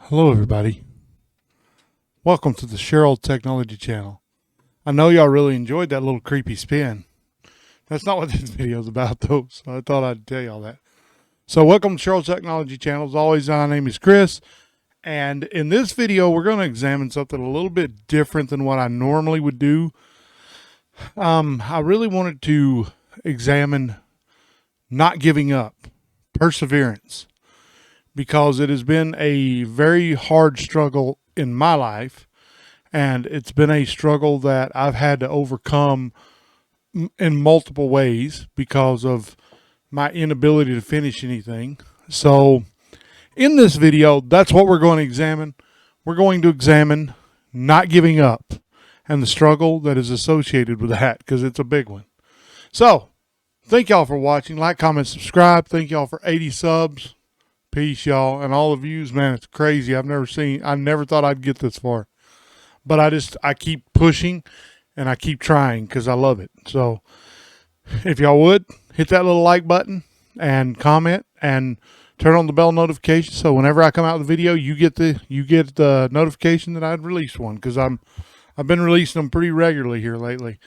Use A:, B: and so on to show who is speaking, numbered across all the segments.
A: Hello everybody. Welcome to the Cheryl Technology channel. I know y'all really enjoyed that little creepy spin. That's not what this video is about though, so I thought I'd tell y'all that. So welcome to Cheryl Technology channel. As always, my name is Chris, and in this video we're going to examine something a little bit different than what I normally would do. I really wanted to examine not giving up, perseverance, because it has been a very hard struggle in my life, and it's been a struggle that I've had to overcome in multiple ways because of my inability to finish anything. So in this video, that's what we're going to examine. We're going to examine not giving up and the struggle that is associated with that, because it's a big one. So thank y'all for watching. Like, comment, subscribe. Thank y'all for 80 subs. Peace, y'all. And all the views, man, it's crazy. I never thought I'd get this far. But I keep pushing and I keep trying because I love it. So if y'all would, hit that little like button and comment and turn on the bell notification, so whenever I come out with a video, you get the notification that I'd released one, because I've been releasing them pretty regularly here lately.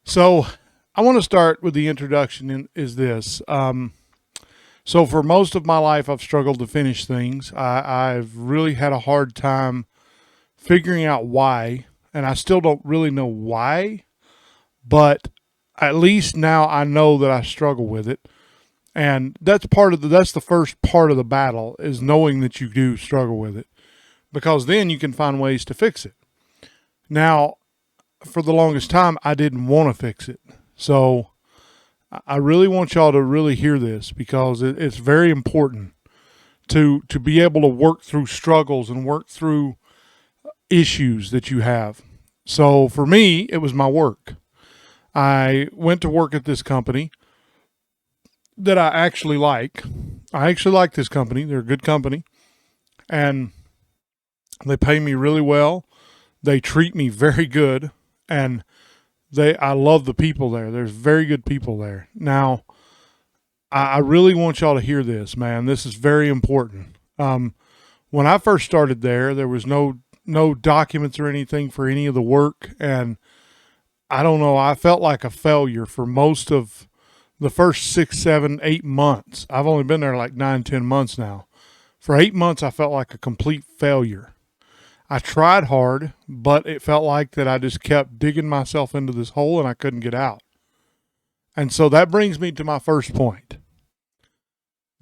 A: So I want to start with the introduction is this. So for most of my life, I've struggled to finish things. I've really had a hard time figuring out why, and I still don't really know why, but at least now I know that I struggle with it. And that's the first part of the battle, is knowing that you do struggle with it, because then you can find ways to fix it. Now, for the longest time, I didn't want to fix it. So I really want y'all to really hear this, because it's very important to be able to work through struggles and work through issues that you have. So for me, it was my work. I went to work at this company that I actually like. I actually like this company. They're a good company, and they pay me really well. They treat me very good, and I love the people there. There's very good people there. Now, I really want y'all to hear this, man. This is very important. When I first started there was no documents or anything for any of the work, and I don't know, I felt like a failure for most of the first 6, 7, 8 months. I've only been there like 9, 10 months now. For 8 months, I felt like a complete failure. I tried hard, but it felt like that I just kept digging myself into this hole and I couldn't get out. And so that brings me to my first point.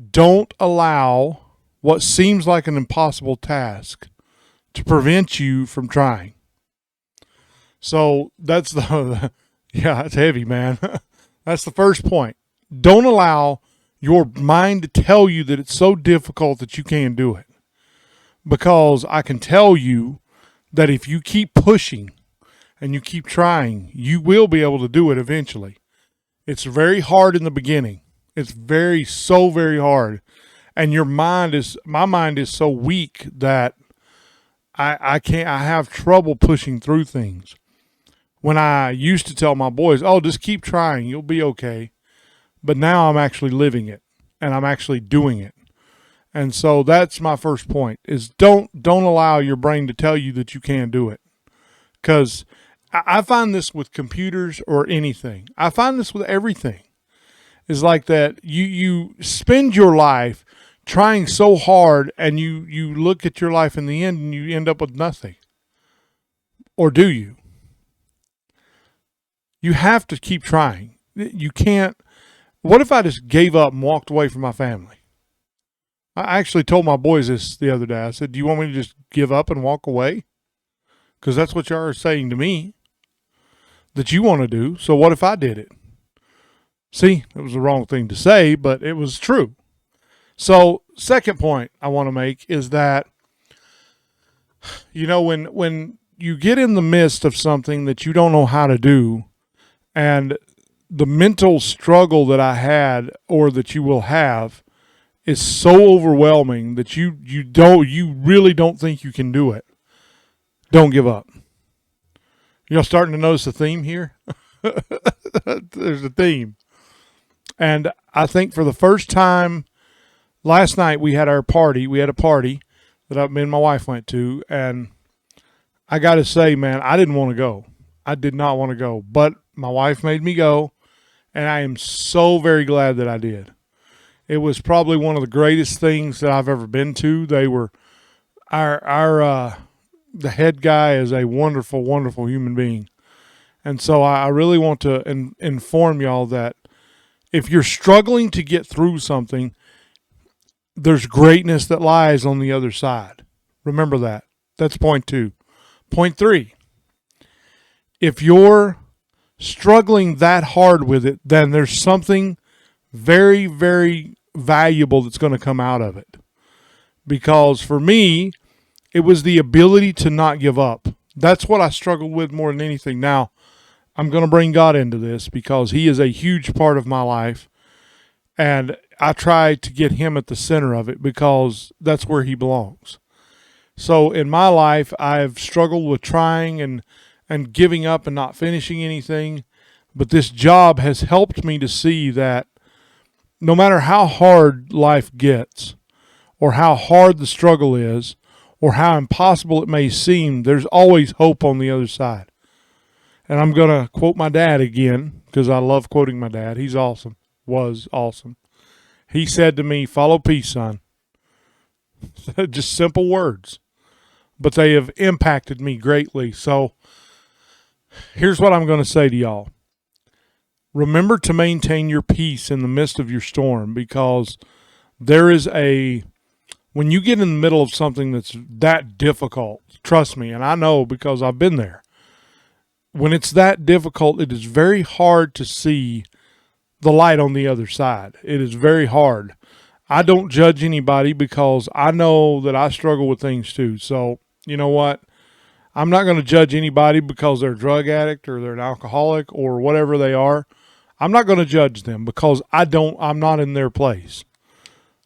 A: Don't allow what seems like an impossible task to prevent you from trying. So that's yeah, it's heavy, man. That's the first point. Don't allow your mind to tell you that it's so difficult that you can't do it. Because I can tell you that if you keep pushing and you keep trying, you will be able to do it eventually. It's very hard in the beginning. It's so very hard. And my mind is so weak that I have trouble pushing through things. When I used to tell my boys, oh, just keep trying, you'll be okay. But now I'm actually living it, and I'm actually doing it. And so that's my first point, is don't allow your brain to tell you that you can't do it. Because I find this with computers or anything. I find this with everything. It's like that you spend your life trying so hard, and you look at your life in the end and you end up with nothing. Or do you? You have to keep trying. You can't. What if I just gave up and walked away from my family? I actually told my boys this the other day. I said, do you want me to just give up and walk away? Because that's what you are saying to me that you want to do. So what if I did it? See, it was the wrong thing to say, but it was true. So second point I want to make is that, you know, when you get in the midst of something that you don't know how to do, and the mental struggle that I had, or that you will have, is so overwhelming that you really don't think you can do it. Don't give up. You're starting to notice a theme here. There's a theme. And I think for the first time last night we had a party me and my wife went to, and I got to say, man, I didn't want to go. I did not want to go, but my wife made me go, and I am so very glad that I did. It was probably one of the greatest things that I've ever been to. They were the head guy is a wonderful, wonderful human being, and so I really want to inform y'all that if you're struggling to get through something, there's greatness that lies on the other side. Remember that. That's point 2. Point 3. If you're struggling that hard with it, then there's something very, very valuable that's going to come out of it. Because for me, it was the ability to not give up. That's what I struggled with more than anything. Now, I'm going to bring God into this because He is a huge part of my life. And I try to get Him at the center of it because that's where He belongs. So in my life, I've struggled with trying and giving up and not finishing anything. But this job has helped me to see that no matter how hard life gets, or how hard the struggle is, or how impossible it may seem, there's always hope on the other side. And I'm going to quote my dad again, because I love quoting my dad. He's awesome. Was awesome. He said to me, "Follow peace, son." Just simple words. But they have impacted me greatly. So here's what I'm going to say to y'all. Remember to maintain your peace in the midst of your storm, because when you get in the middle of something that's that difficult, trust me, and I know because I've been there. When it's that difficult, it is very hard to see the light on the other side. It is very hard. I don't judge anybody because I know that I struggle with things too. So, you know what? I'm not going to judge anybody because they're a drug addict or they're an alcoholic or whatever they are. I'm not going to judge them because I'm not in their place.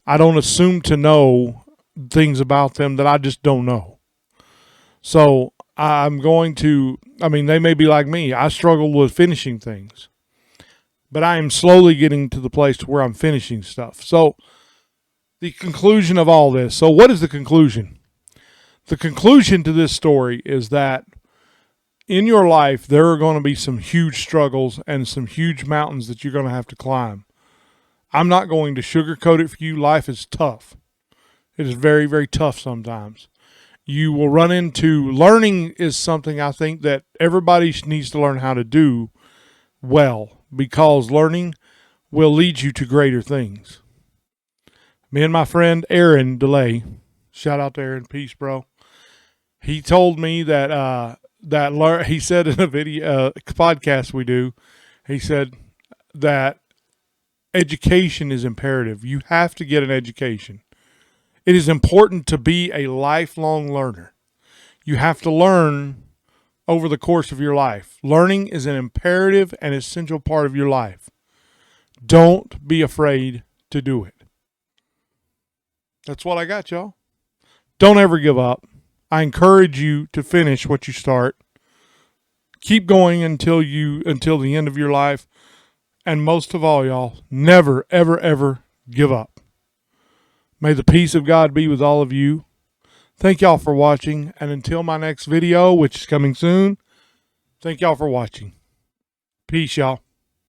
A: I don't assume to know things about them that I just don't know. So they may be like me. I struggle with finishing things, but I am slowly getting to the place to where I'm finishing stuff. So the conclusion of all this. So what is the conclusion? The conclusion to this story is that in your life, there are going to be some huge struggles and some huge mountains that you're going to have to climb. I'm not going to sugarcoat it for you. Life is tough. It is very, very tough sometimes. You will run into learning is something I think that everybody needs to learn how to do well, because learning will lead you to greater things. Me and my friend Aaron DeLay, shout out to Aaron, peace, bro. He told me that he said in a video podcast we do, he said that education is imperative. You have to get an education. It is important to be a lifelong learner. You have to learn over the course of your life. Learning is an imperative and essential part of your life. Don't be afraid to do it. That's what I got, y'all. Don't ever give up. I encourage you to finish what you start. Keep going until the end of your life. And most of all, y'all, never, ever, ever give up. May the peace of God be with all of you. Thank y'all for watching. And until my next video, which is coming soon, thank y'all for watching. Peace, y'all.